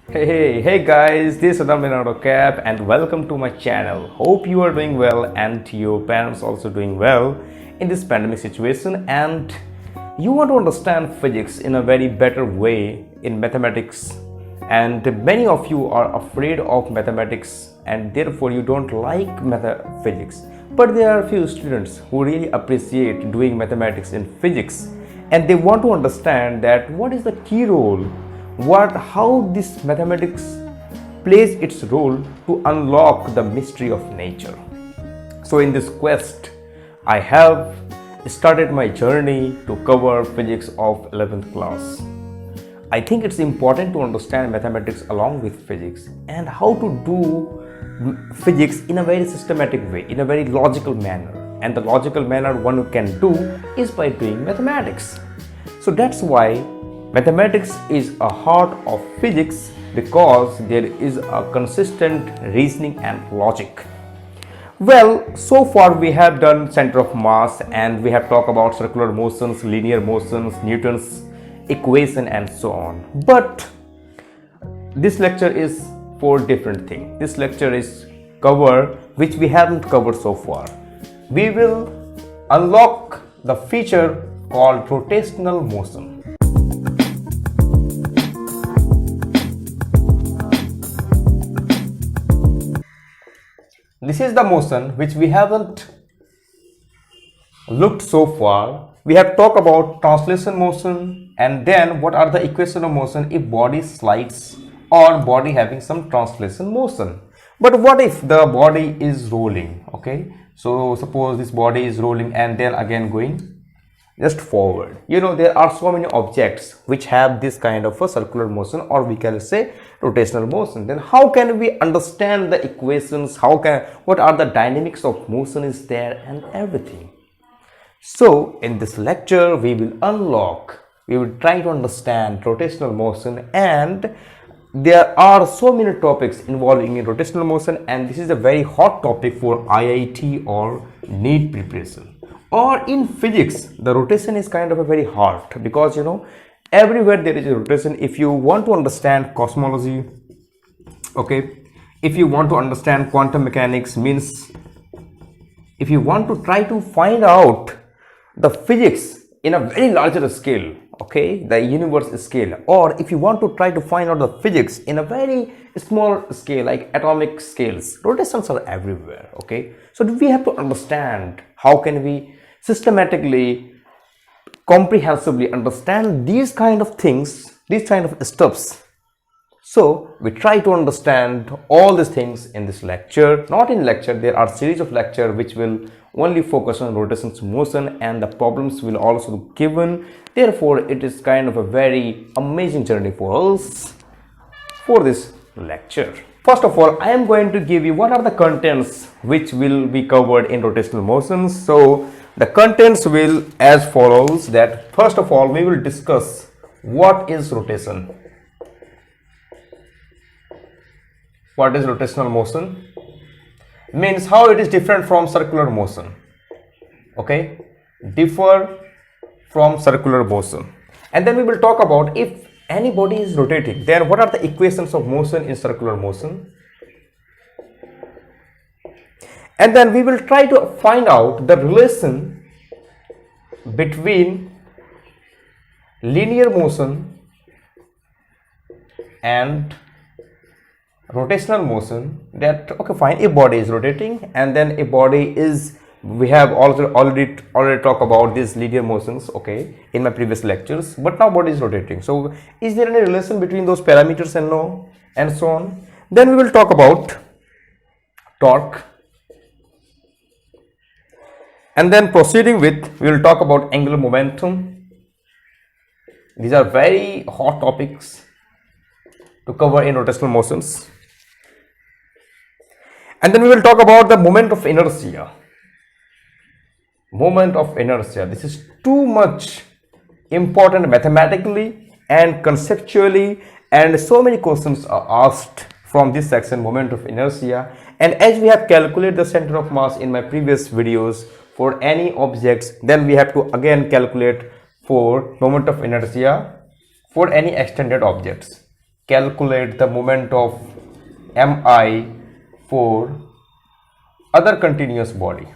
Hey guys, this is Adam Leonardo Cap and welcome to my channel. Hope you are doing well and your parents also doing well in this pandemic situation, and you want to understand physics in a very better way in mathematics, and many of you are afraid of mathematics and therefore you don't like physics, but there are few students who really appreciate doing mathematics in physics and they want to understand that what is the key role, how this mathematics plays its role to unlock the mystery of nature. So in this quest I have started my journey to cover physics of 11th class. I think it's important to understand mathematics along with physics and how to do physics in a very systematic way, in a very logical manner. And the logical manner one can do is by doing mathematics. So that's why mathematics is a heart of physics, because there is a consistent reasoning and logic. Well, so far we have done center of mass and we have talked about circular motions, linear motions, Newton's equation and so on. But this lecture is for different thing. This lecture is cover which we haven't covered so far. We will unlock the feature called rotational motion. This is the motion which we haven't looked so far. We have talked about translation motion and then what are the equations of motion if body slides or body having some translation motion. But what if the body is rolling? Okay, so suppose this body is rolling and then again going just forward. You know, there are so many objects which have this kind of a circular motion, or we can say rotational motion. Then how can we understand the equations? What are the dynamics of motion is there and everything? So in this lecture we will try to understand rotational motion, and there are so many topics involving in rotational motion, and this is a very hot topic for IIT or NEET preparation. Or in physics, the rotation is kind of a very hard, because you know everywhere there is a rotation. If you want to understand cosmology, okay, if you want to understand quantum mechanics, means if you want to try to find out the physics in a very larger scale, okay, the universe scale, or if you want to try to find out the physics in a very small scale like atomic scales, rotations are everywhere. Okay, so we have to understand how can we systematically, comprehensively understand these kind of things, these kind of stuffs. So we try to understand all these things in this lecture. Not in lecture, there are series of lecture which will only focus on rotations motion, and the problems will also be given. Therefore it is kind of a very amazing journey for us for this lecture. First of all, I am going to give you what are the contents which will be covered in rotational motions. So the contents will as follows: that first of all we will discuss what is rotation. What is rotational motion? Means how it is different from circular motion. Okay, differ from circular motion. And then we will talk about if any body is rotating, then what are the equations of motion in circular motion. And then we will try to find out the relation between linear motion and rotational motion. That okay, fine, a body is rotating and then a body is, we have also already talked about these linear motions, okay, in my previous lectures, but now body is rotating. So is there any relation between those parameters and no, and so on. Then we will talk about torque, and then proceeding with, we will talk about angular momentum. These are very hot topics to cover in rotational motions. And then we will talk about the moment of inertia. Moment of inertia, this is too much important mathematically and conceptually, and so many questions are asked from this section, moment of inertia. And as we have calculated the center of mass in my previous videos for any objects, then we have to again calculate for moment of inertia for any extended objects. calculate the moment of mi for other continuous body.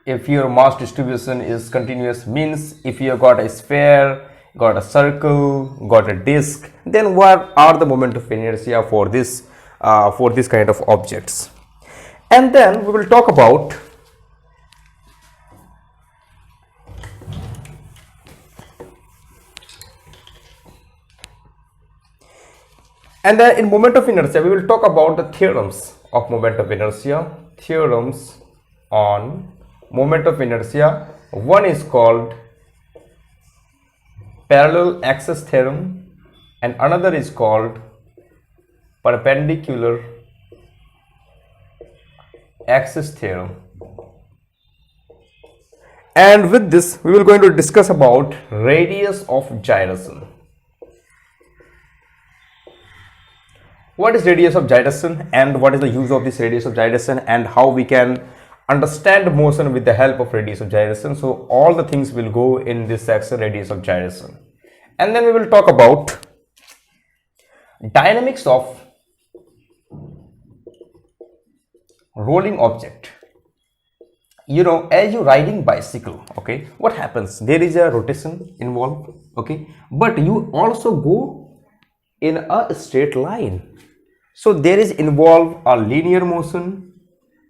If your mass distribution is continuous, means if you got a sphere, got a circle, got a disk, then what are the moment of inertia for this kind of objects? And then we will talk about and then in moment of inertia we will talk about the theorems of moment of inertia, theorems on moment of inertia. One is called parallel axis theorem and another is called perpendicular axis theorem. And with this we will going to discuss about radius of gyration. What is radius of gyration and what is the use of this radius of gyration and how we can understand motion with the help of radius of gyration. So all the things will go in this section, radius of gyration. And then we will talk about dynamics of rolling object. You know, as you riding bicycle, okay, what happens? There is a rotation involved, okay, but you also go in a straight line. So there is involved a linear motion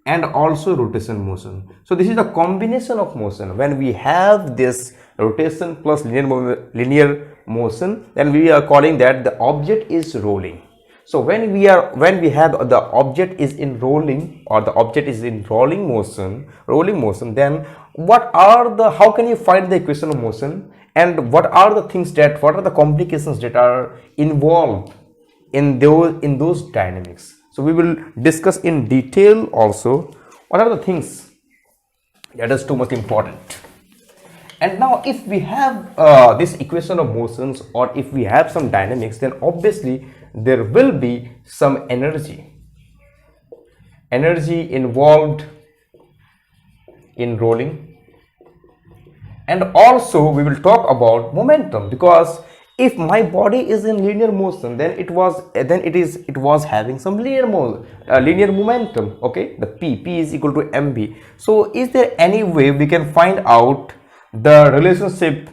and also rotation motion. So this is a combination of motion. When we have this rotation plus linear motion, then we are calling that the object is rolling. So when we have the object is in rolling or the object is in rolling motion, then how can you find the equation of motion and what are the complications that are involved in those dynamics? So we will discuss in detail also what are the things that is too much important. And now if we have this equation of motions or if we have some dynamics, then obviously there will be some energy involved in rolling, and also we will talk about momentum, because if my body is in linear motion, then it was having some linear momentum, okay, the p is equal to mv. So is there any way we can find out the relationship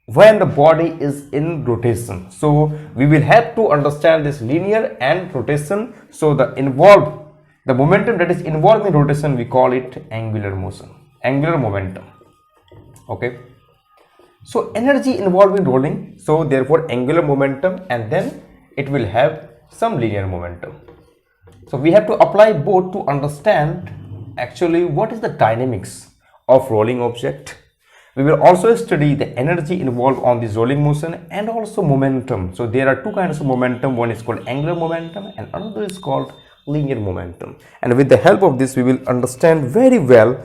when the body is in rotation? So we will have to understand this linear and rotation. So the momentum that is involved in rotation, we call it angular momentum, okay. So energy involved in rolling, so therefore angular momentum, and then it will have some linear momentum. So we have to apply both to understand actually what is the dynamics of rolling object. We will also study the energy involved on this rolling motion and also momentum. So there are two kinds of momentum. One is called angular momentum and another is called linear momentum. And with the help of this, we will understand very well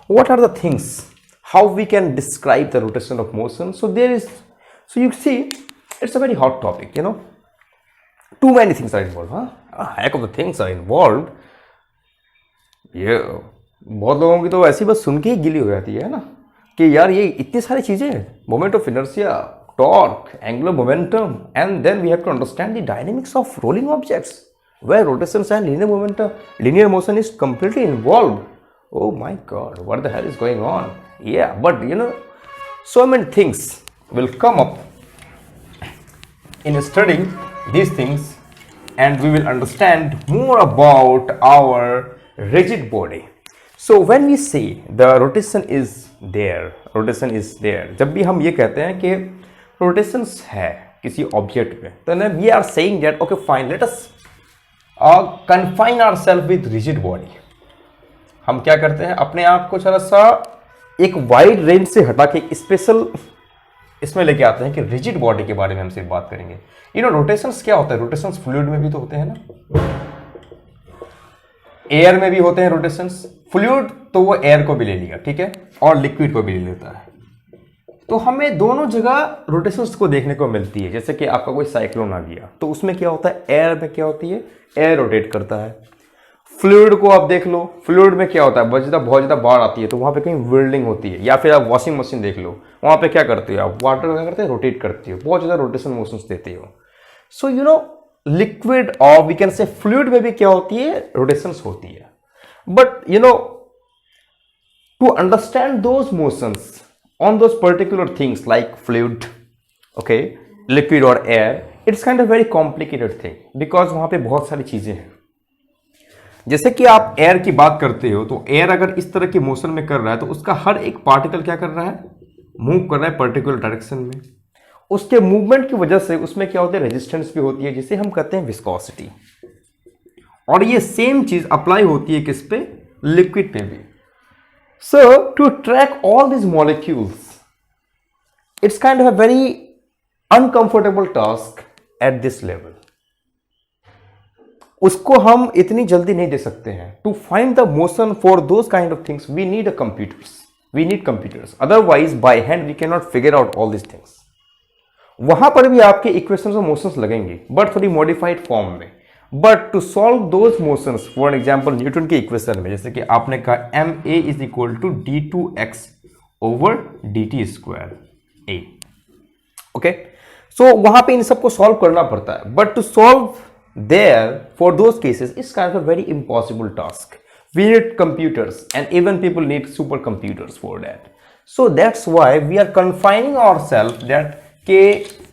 what are the things, how we can describe the rotation of motion. So you see, it's a very hot topic, you know. Too many things are involved, a heck of the things are involved. Yeah, बहुत लोगों की तो ऐसी बस सुन के ही गिली हो जाती है ना कि यार ये इतनी सारी चीजें, moment of inertia, torque, angular momentum, and then we have to understand the dynamics of rolling objects where rotations and linear motion is completely involved. Oh my god, what the hell is going on? Yeah, but you know, so many things will come up in studying these things, and we will understand more about our rigid body. So when we say the rotation is there, जब भी हम ये कहते हैं कि rotations है किसी object पे, तो ना we are saying that okay fine, let us confine ourselves with rigid body. हम क्या करते हैं, अपने आप को थोड़ा सा एक वाइड रेंज से हटा के स्पेशल इसमें लेके आते हैं कि रिजिड बॉडी के बारे में हम सिर्फ बात करेंगे. यू नो रोटेशंस क्या होता है, रोटेशंस फ्लूइड में भी तो होते हैं ना, एयर में भी होते हैं रोटेशंस. फ्लूइड तो वो एयर को भी ले लिया, ठीक है, और लिक्विड को भी ले लेता है. तो हमें दोनों जगह रोटेशंस को देखने को मिलती है. जैसे कि आपका कोई साइक्लोन आ गया तो उसमें क्या होता है, एयर में क्या होती है, एयर रोटेट करता है. फ्लूइड को आप देख लो, फ्लूइड में क्या होता है, बहुत ज़्यादा बाढ़ आती है तो वहाँ पे कहीं विल्डिंग होती है, या फिर आप वॉशिंग मशीन देख लो, वहाँ पे क्या करते हो आप, वाटर क्या करते हैं, रोटेट करती हो, बहुत ज़्यादा रोटेशन मोशंस देते हो। सो यू नो लिक्विड और वी कैन से फ्लूइड में भी क्या होती है, रोटेशंस होती है। But you know to understand those motions on those particular things like fluid, okay, liquid और air, it's kind of very complicated thing because वहाँ पे बहुत सारी चीज़ें हैं। जैसे कि आप एयर की बात करते हो तो एयर अगर इस तरह की मोशन में कर रहा है तो उसका हर एक पार्टिकल क्या कर रहा है, मूव कर रहा है पर्टिकुलर डायरेक्शन में। उसके मूवमेंट की वजह से उसमें क्या होता है, रेजिस्टेंस भी होती है जिसे हम कहते हैं विस्कोसिटी। और ये सेम चीज अप्लाई होती है किस पे, लिक्विड पे भी। So to track all this molecules it's kind of a very uncomfortable task at this level. उसको हम इतनी जल्दी नहीं दे सकते हैं। To find the motion for those kind of things we need computers, otherwise by hand we can not figure out all this things. वहां पर भी आपके इक्वेशंस और मोशंस लगेंगे बट थोड़ी मॉडिफाइड फॉर्म में। But to solve those motions, for example Newton के equation में जैसे कि आपने कहा ma is equal to d2x over dt square a, okay. So वहां पे इन सबको सॉल्व करना पड़ता है, but to solve there for those cases it's kind of a very impossible task. We need computers and even people need supercomputers for that. So that's why we are confining ourselves that कि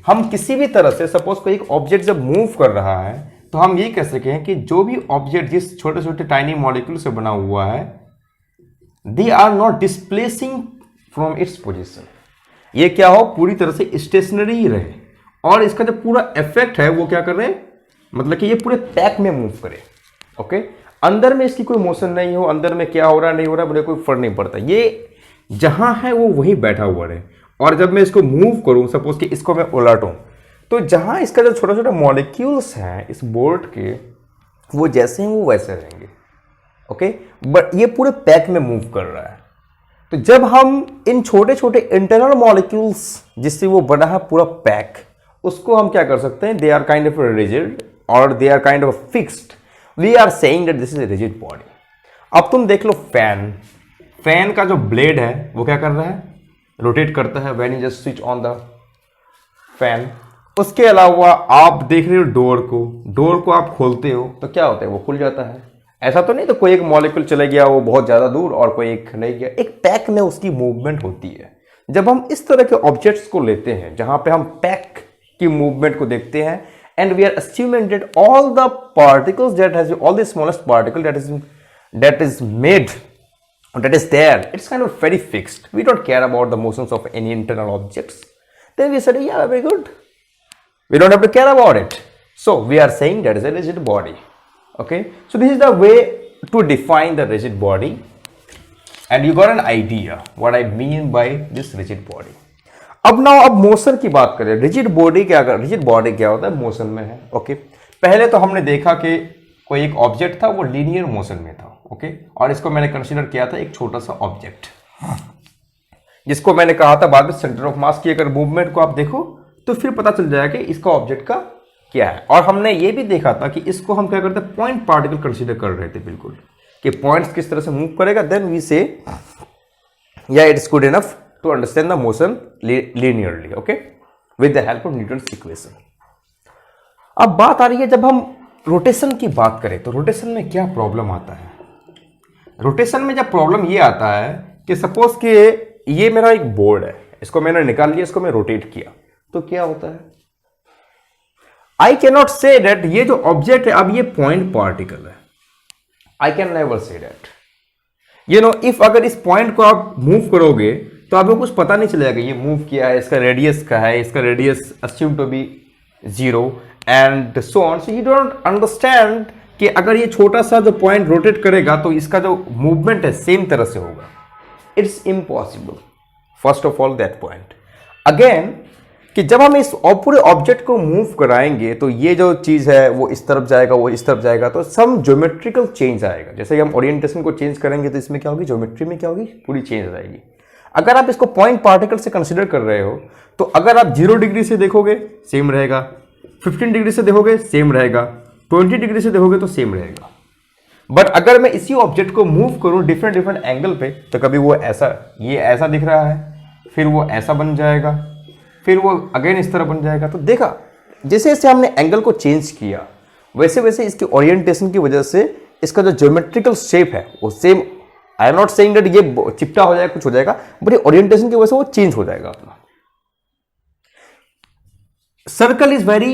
हम किसी भी तरह से suppose कोई एक object जब move कर रहा है तो हम ये कह सके हैं कि जो भी ऑब्जेक्ट जिस छोटे छोटे टाइनी मॉलिक्यूल से बना हुआ है they are not displacing from its position. ये क्या हो, पूरी तरह से स्टेशनरी ही रहे और इसका जो पूरा इफेक्ट है वो क्या कर रहे हैं, मतलब कि ये पूरे पैक में मूव करे, ओके। अंदर में इसकी कोई मोशन नहीं हो, अंदर में क्या हो रहा नहीं हो रहा मुझे कोई फर्क नहीं पड़ता, ये जहां है वो वहीं बैठा हुआ रहे। और जब मैं इसको मूव करूं, सपोज कि इसको मैं उलटूं, तो जहां इसका जो छोटा छोटा मॉलिक्यूल्स हैं इस बोर्ड के वो जैसे हैं वो वैसे रहेंगे, ओके। बट ये पूरे पैक में मूव कर रहा है। तो जब हम इन छोटे छोटे इंटरनल मॉलिक्यूल्स जिससे वो बना है पूरा पैक, उसको हम क्या कर सकते हैं, they are kind of rigid और they are kind of fixed, we are saying that this is a rigid body. अब तुम देख लो फैन का जो ब्लेड है वो क्या कर रहा है, रोटेट करता है when you just switch on the fan. उसके अलावा आप देख रहे हो डोर को आप खोलते हो तो क्या होता है, वो खुल जाता है। ऐसा तो नहीं तो कोई एक मॉलिक्यूल चले गया वो बहुत ज्यादा दूर और कोई एक नहीं गया, एक पैक में उसकी मूवमेंट होती है। जब हम इस तरह के ऑब्जेक्ट्स को लेते हैं जहां पे हम पैक की मूवमेंट को देखते हैं and we are assuming that all the particles all the smallest particle that is made, that is there, it's kind of very fixed. We don't care about the motions of any internal objects. Then we said, yeah, very good. We don't have to care about it. So we are saying that is a rigid body. Okay. So this is the way to define the rigid body, and you got an idea what I mean by this rigid body. अब motion की बात करें, rigid body क्या होता है, motion में है, okay. पहले तो हमने देखा कि कोई एक ऑब्जेक्ट था वो लीनियर मोशन में था, ओके, और इसको मैंने कंसीडर किया था एक छोटा सा ऑब्जेक्ट जिसको मैंने कहा था बाद में सेंटर ऑफ मास की अगर मूवमेंट को आप देखो तो फिर पता चल जाएगा कि इसका ऑब्जेक्ट का क्या है। और हमने ये भी देखा था कि इसको हम क्या करते हैं, पॉइंट पार्टिकल कंसीडर कर रहे थे बिल्कुल, कि पॉइंट्स किस तरह से मूव करेगा। देन वी से या it's good enough to understand the motion linearly, okay, with the help of Newton's equation. अब बात आ रही है जब हम रोटेशन की बात करें तो रोटेशन में क्या प्रॉब्लम आता है। रोटेशन में जब प्रॉब्लम ये आता है कि सपोज कि ये मेरा एक बोर्ड है, इसको मैंने निकाल लिया, इसको मैं रोटेट किया तो क्या होता है, I can not say that ये जो ऑब्जेक्ट है अब ये पॉइंट पार्टिकल है, I can never say that, you know, if अगर इस पॉइंट को आप मूव करोगे तो आपको कुछ पता नहीं चलेगा ये मूव किया है, इसका रेडियस का है, इसका radius assume to be 0 and so on. So you don't understand कि अगर ये छोटा सा जो पॉइंट रोटेट करेगा तो इसका जो मूवमेंट है सेम तरह से होगा। It's impossible, first of all that point. Again कि जब हम इस पूरे ऑब्जेक्ट को मूव कराएंगे तो ये जो चीज़ है वो इस तरफ जाएगा, वो इस तरफ जाएगा, तो सम ज्योमेट्रिकल चेंज आएगा। जैसे कि हम ओरिएंटेशन को चेंज करेंगे तो इसमें क्या होगी, ज्योमेट्री में क्या होगी, पूरी चेंज आ जाएगी। अगर आप इसको पॉइंट पार्टिकल से कंसीडर कर रहे हो तो अगर आप 0 डिग्री से देखोगे सेम रहेगा, 15 डिग्री से देखोगे सेम रहेगा, 20 डिग्री से देखोगे तो सेम रहेगा। बट अगर मैं इसी ऑब्जेक्ट को मूव करूं डिफरेंट डिफरेंट एंगल पे, तो कभी वो ऐसा, ये ऐसा दिख रहा है, फिर वो ऐसा बन जाएगा, फिर वो अगेन इस तरह बन जाएगा। तो देखा, जैसे जैसे हमने एंगल को चेंज किया, वैसे वैसे इसकी ओरिएंटेशन की वजह से इसका जो ज्योमेट्रिकल शेप है वो same, I am not saying that ये चिपटा हो जाएगा, कुछ हो जाएगा, बट ओरिएंटेशन की वजह से वो चेंज हो जाएगा अपना। सर्कल इज वेरी,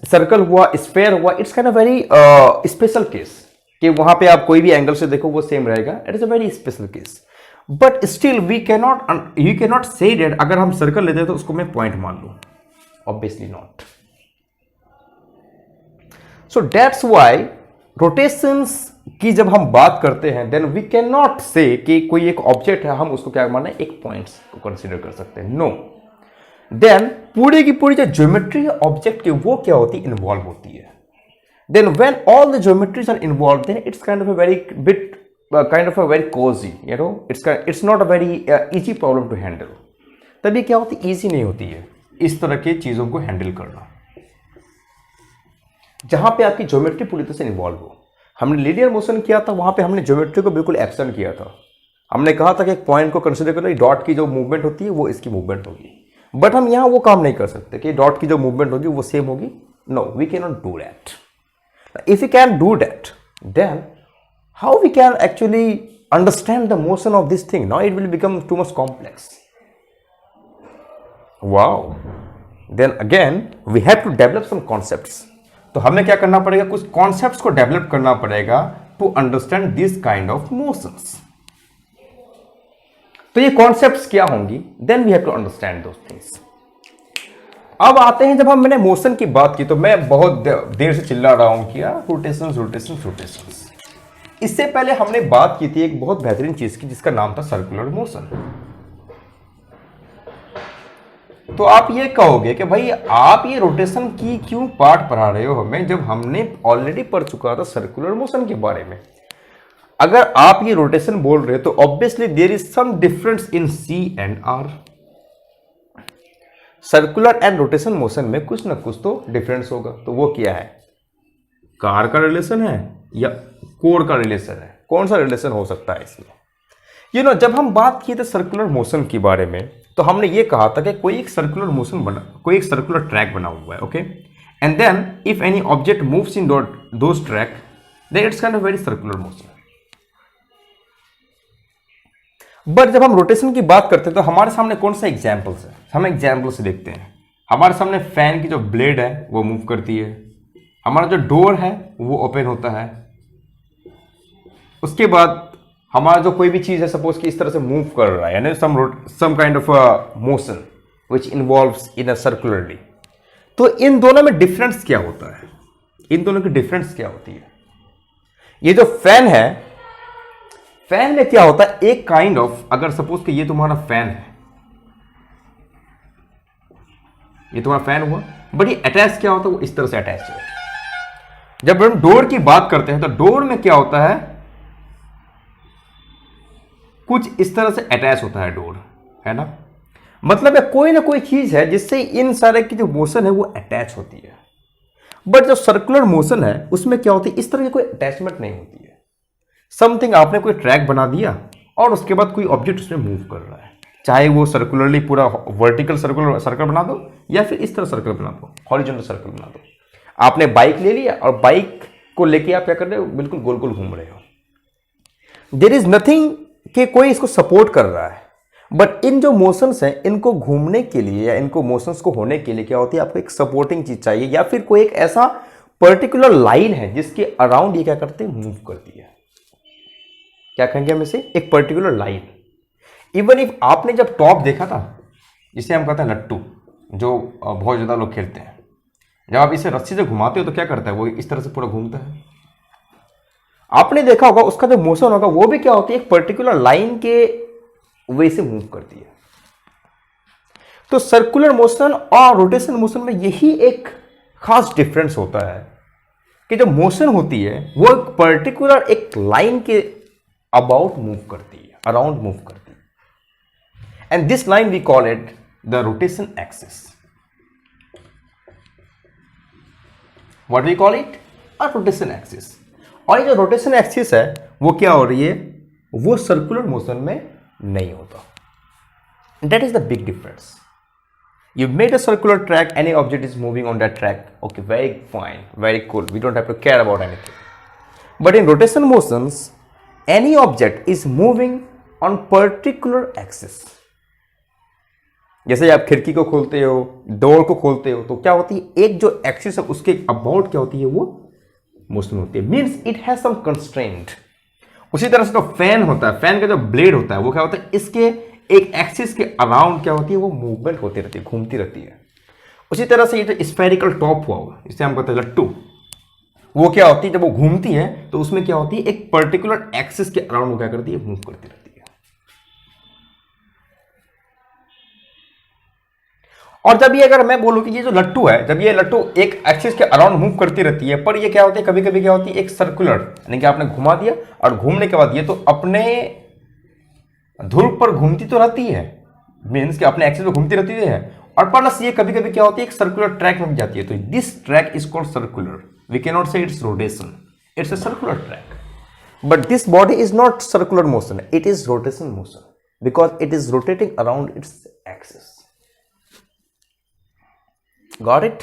सर्कल हुआ, स्फेयर हुआ, it's kind of very special case, कि वहां पे आप कोई भी एंगल से देखो वो सेम रहेगा, it is a very special case. But still we cannot, you cannot say that अगर हम सर्कल लेते हैं तो उसको मैं पॉइंट मान लूं, obviously not. So that's why rotations की जब हम बात करते हैं, देन वी कैन नॉट से कि कोई एक ऑब्जेक्ट है, हम उसको क्या माने, एक पॉइंट्स को कंसीडर कर सकते हैं, नो। देन पूरी की पूरी जो ज्योमेट्री है ऑब्जेक्ट की, वो क्या होती है, इन्वॉल्व होती है। Then when all the geometries are involve, then it's kind of a very bit kind of a very cozy, you know, it's not a very easy problem to handle. तभी क्या होती, इजी नहीं होती है इस तरह की चीजों को हैंडल करना, जहां पे आपकी ज्योमेट्री पूरी तरह से इन्वॉल्व हो। हमने लीनियर मोशन किया था, वहां पे हमने ज्योमेट्री को बिल्कुल एब्सेंट किया था। हमने कहा था कि एक पॉइंट को कंसीडर करो, डॉट की जो मूवमेंट होती है वो इसकी मूवमेंट होगी, बट हम यहां वो काम नहीं कर सकते कि डॉट की जो मूवमेंट होगी वो सेम होगी। No, we can not do that. If you can do that, then how we can actually understand the motion of this thing? Now it will become too much complex. Wow, then again we have to develop some concepts. तो हमें क्या करना पड़ेगा, कुछ concepts को develop करना पड़ेगा to understand this kind of motions. तो ये कॉन्सेप्ट्स क्या होंगी, then we have to understand those things. अब आते हैं, जब हम मैंने मोशन की बात की तो मैं बहुत देर से चिल्ला रहा हूं कि यार रोटेशंस रोटेशंस रोटेशंस। इससे पहले हमने बात की थी एक बहुत बेहतरीन चीज की, जिसका नाम था सर्कुलर मोशन। तो आप ये कहोगे कि भाई आप ये रोटेशन की क्यों पार्ट पढ़ा रहे हो हमें, जब हमने ऑलरेडी पढ़ चुका था सर्कुलर मोशन के बारे में। अगर आप ये रोटेशन बोल रहे हो तो obviously there is some difference in C and R. Circular and rotation motion में कुछ ना कुछ तो डिफरेंस होगा। तो वो क्या है, कार का रिलेशन है या कोर का रिलेशन है? कौन सा रिलेशन हो सकता है इसमें? यू नो, जब हम बात किए थे सर्कुलर मोशन के बारे में, तो हमने ये कहा था कि कोई एक सर्कुलर मोशन बना, कोई एक सर्कुलर ट्रैक बना हुआ है, okay, and then if any object moves in those track, then it's kind of very circular motion. But जब हम रोटेशन की बात करते हैं तो हमारे सामने कौन सा एग्जाम्पल्स है, हम एग्जाम्पल से देखते हैं। हमारे सामने फैन की जो ब्लेड है वो मूव करती है, हमारा जो डोर है वो ओपन होता है, उसके बाद हमारा जो कोई भी चीज है सपोज कि इस तरह से मूव कर रहा है, यानी some kind of motion which involves in a circularly. तो इन दोनों में डिफरेंस क्या होता है, इन दोनों की डिफरेंस क्या होती है? ये जो फैन है, फैन में क्या होता है, एक काइंड ऑफ, अगर सपोज कि ये तुम्हारा फैन है, ये तुम्हारा फैन हुआ, बट ये अटैच क्या होता है, वो इस तरह से अटैच है। जब हम डोर की बात करते हैं तो डोर में क्या होता है, कुछ इस तरह से अटैच होता है डोर, है ना। मतलब है कोई ना कोई चीज है जिससे इन सारे की जो मोशन है वो अटैच होती है। बट जो सर्कुलर मोशन है उसमें क्या होती है, इस तरह की कोई अटैचमेंट नहीं होती है। समथिंग, आपने कोई ट्रैक बना दिया और उसके बाद कोई ऑब्जेक्ट उसमें मूव कर रहा है, चाहे वो सर्कुलरली पूरा वर्टिकल सर्कल बना दो या फिर इस तरह सर्कल बना दो, हॉरिजॉन्टल सर्कल बना दो। आपने बाइक ले लिया और बाइक को लेके आप क्या कर रहे हो, बिल्कुल गोल गोल घूम रहे हो। देयर इज नथिंग कि कोई इसको सपोर्ट कर रहा है, बट इन जो मोशंस हैं इनको घूमने के लिए या इनको मोशंस को होने के लिए क्या होती है, आपको एक सपोर्टिंग चीज चाहिए, या फिर कोई एक ऐसा पर्टिकुलर लाइन है जिसके अराउंड ये क्या करते हैं, मूव करती है। क्या कहेंगे हम इसे, एक पर्टिकुलर लाइन। इवन इफ आपने जब टॉप देखा था, जिसे हम कहते हैं लट्टू, जो बहुत ज्यादा लोग खेलते हैं, जब आप इसे रस्सी से घुमाते हो तो क्या करता है, वो इस तरह से पूरा घूमता है। आपने देखा होगा उसका जो मोशन होगा वो भी क्या होती है, एक पर्टिकुलर लाइन के वे से मूव करती है। तो सर्कुलर मोशन और रोटेशन मोशन में यही एक खास डिफरेंस होता है कि जो मोशन होती है वो एक पर्टिकुलर एक लाइन के अबाउट मूव करती है, अराउंड मूव करती है, and this line we call it the rotation axis. What we call it, a rotation axis. और ये जो रोटेशन एक्सिस है वो क्या हो रही है, वो सर्कुलर मोशन में नहीं होता. That is the big difference. You made a circular track, any object is moving on that track. Okay, very fine, very cool. We don't have to care about anything. But in rotation motions, any object is moving on particular axis. जैसे आप खिड़की को खोलते हो, door को खोलते हो, तो क्या होती है, एक जो एक्सिस है उसके अबाउट क्या होती है, वो मोशन होती है. Means it has some constraint. उसी तरह से जो फैन होता है, फैन का जो ब्लेड होता है वो क्या होता है, इसके एक एक्सिस के अराउंड क्या होती है, वो मूवमेंट होती रहती है, घूमती रहती है. उसी तरह से ये जो स्फेरिकल टॉप हुआ हुआ, इसे हम कहते हैं लट्टू, वो क्या होती है, जब वो घूमती है तो उसमें क्या होती है, एक पर्टिकुलर एक्सिस के अराउंड वो क्या करती है, मूव करती रहती है. और जब ये, अगर मैं बोलूं कि ये जो लट्टू है, जब ये लट्टू एक एक्सिस के अराउंड मूव करती रहती है, पर ये क्या होती है, कभी कभी क्या होती है, एक सर्कुलर, यानी कि आपने घुमा दिया और घूमने के बाद ये तो अपने ध्रुव पर घूमती तो रहती है, मीन्स कि अपने एक्सिस पे घूमती रहती है, और प्लस ये कभी कभी क्या होती है, एक सर्कुलर ट्रैक में भी जाती है. तो this track is called circular. We can not say it's rotation, it's a circular track. But this body is not circular motion, it is rotation motion, because it is rotating around its axis. Got it?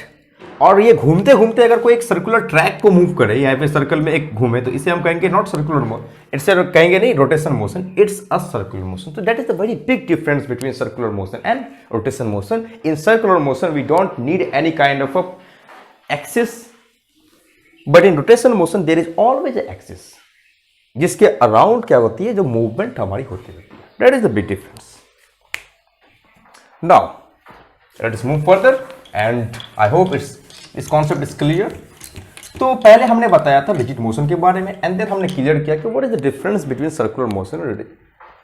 और ये घूमते घूमते अगर कोई एक circular track को move करे, यहाँ पे सर्कल में एक घूमे, तो इसे हम कहेंगे नॉट सर्कुलर मोशन, इससे कहेंगे नहीं rotation motion, it's a circular motion. तो that is the very big difference between circular motion and rotation motion. In circular motion we don't need any kind of a axis, but in rotation motion there is always a axis, जिसके अराउंड क्या होती है, जो movement हमारी होती रहती है. That is the big difference. Now let us move further and I hope इस कॉन्सेप्ट इज क्लियर. तो पहले हमने बताया था रिजिड मोशन के बारे में, एंड देन हमने क्लियर किया कि what is the difference between circular motion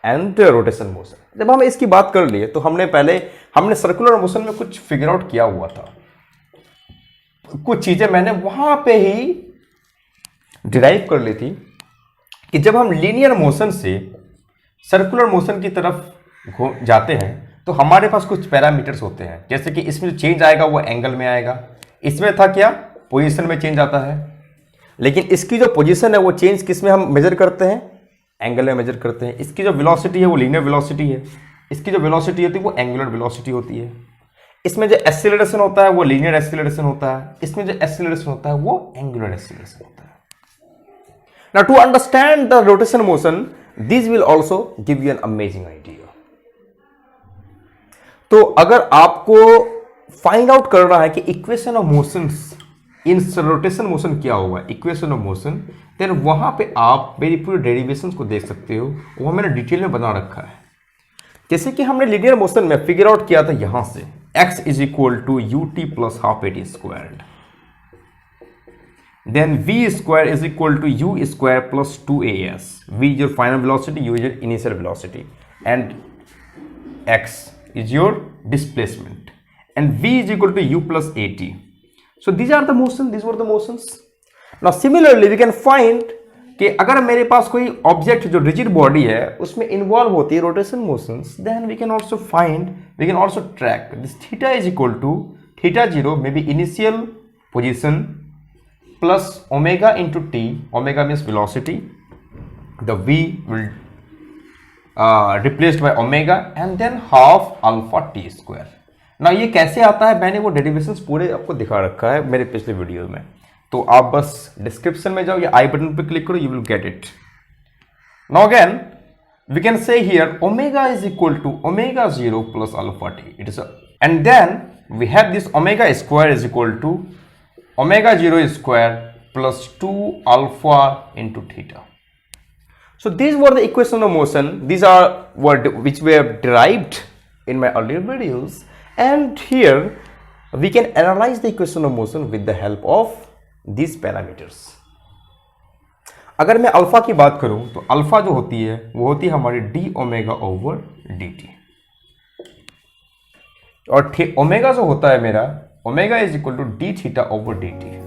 and rotation motion. जब हम इसकी बात कर लिए तो हमने सर्कुलर मोशन में कुछ फिगर आउट किया हुआ था, कुछ चीजें मैंने वहां पे ही डिराइव कर ली थी कि जब हम लीनियर मोशन से सर्कुलर मोशन की तरफ जाते हैं तो हमारे पास कुछ पैरामीटर्स होते हैं. जैसे कि इसमें जो चेंज आएगा वो एंगल में आएगा. इसमें था क्या, पोजीशन में चेंज आता है, लेकिन इसकी जो पोजीशन है वो चेंज किस में हम मेजर करते हैं, एंगल में मेजर करते हैं. इसकी जो वेलोसिटी है वो लीनियर वेलोसिटी है, इसकी जो वेलोसिटी होती है वो एंगुलर वेलोसिटी होती है. इसमें जो एक्सीलरेशन होता है वो लीनियर एक्सीलरेशन होता है, इसमें जो एक्सीलरेशन होता है वो एंगुलर एक्सीलरेशन होता है. Now to understand the rotation motion, these will also give you an amazing idea. तो अगर आपको फाइंड आउट करना है कि equation of motions in rotation motion क्या होगा, इक्वेशन ऑफ मोशन, देन वहां पे आप मेरी पूरी डेरिवेशंस को देख सकते हो, वो मैंने डिटेल में बना रखा है. जैसे कि हमने लीनियर मोशन में फिगर आउट किया था यहां से, x is equal to ut plus half at squared, then v square is equal to u square plus 2as. v is your final velocity, u is your initial velocity, and x is your displacement, and v is equal to u plus at. So these are the motions, these were the motions. Now similarly we can find कि अगर मेरे पास कोई object जो rigid body है उसमें involve होती है rotation motions, then we can also track this theta is equal to theta 0 may be initial position plus omega into t. Omega means velocity, the v will replaced by omega, and then half alpha t square. Now ये कैसे आता है, मैंने वो derivations पूरे आपको दिखा रखा है मेरे पिछले वीडियो में, तो आप बस डिस्क्रिप्शन में जाओ या आई बटन पे क्लिक करो, you will get it. Now again we can say here omega is equal to omega 0 plus alpha t. It is and then we have this omega square is equal to omega 0 square plus 2 alpha into theta. So these were the equations of motion. These are which we have derived in my earlier videos, and here we can analyze the equation of motion with the help of these parameters. अगर मैं alpha की बात करूं तो alpha जो होती है वो होती है हमारी D omega over D T, और ओमेगा जो होता है मेरा, omega is equal to D theta over D T.